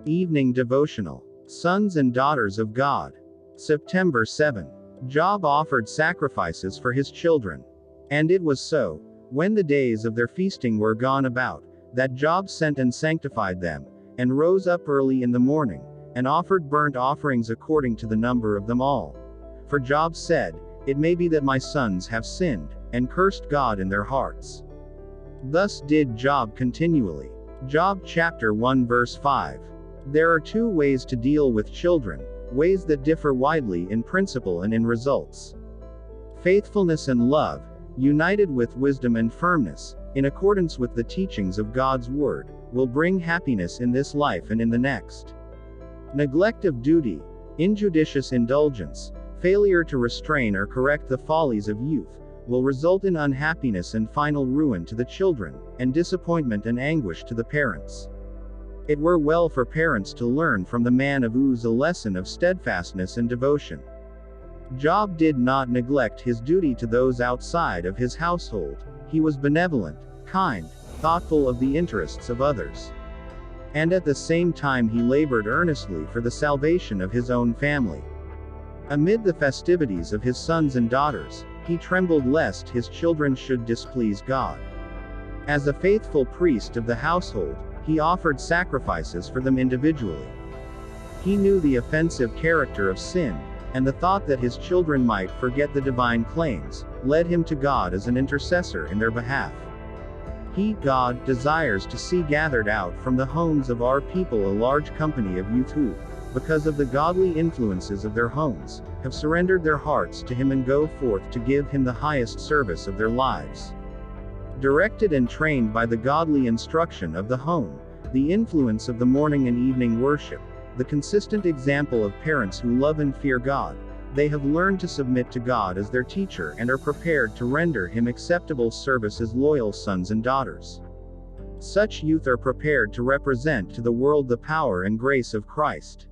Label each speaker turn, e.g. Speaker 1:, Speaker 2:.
Speaker 1: Evening Devotional. Sons and Daughters of God. September 7. Job offered sacrifices for his children. And it was so, when the days of their feasting were gone about, that Job sent and sanctified them, and rose up early in the morning, and offered burnt offerings according to the number of them all. For Job said, "It may be that my sons have sinned, and cursed God in their hearts." Thus did Job continually. Job chapter 1 verse 5. There are two ways to deal with children, ways that differ widely in principle and in results. Faithfulness and love, united with wisdom and firmness, in accordance with the teachings of God's Word, will bring happiness in this life and in the next. Neglect of duty, injudicious indulgence, failure to restrain or correct the follies of youth, will result in unhappiness and final ruin to the children, and disappointment and anguish to the parents. It were well for parents to learn from the man of Uz a lesson of steadfastness and devotion. Job did not neglect his duty to those outside of his household. He was benevolent, kind, thoughtful of the interests of others. And at the same time he labored earnestly for the salvation of his own family. Amid the festivities of his sons and daughters, he trembled lest his children should displease God. As a faithful priest of the household, he offered sacrifices for them individually. He knew the offensive character of sin, and the thought that his children might forget the divine claims, led him to God as an intercessor in their behalf. He, God, desires to see gathered out from the homes of our people a large company of youth who, because of the godly influences of their homes, have surrendered their hearts to Him and go forth to give Him the highest service of their lives. Directed and trained by the godly instruction of the home, the influence of the morning and evening worship, the consistent example of parents who love and fear God, they have learned to submit to God as their teacher and are prepared to render Him acceptable service as loyal sons and daughters. Such youth are prepared to represent to the world the power and grace of Christ.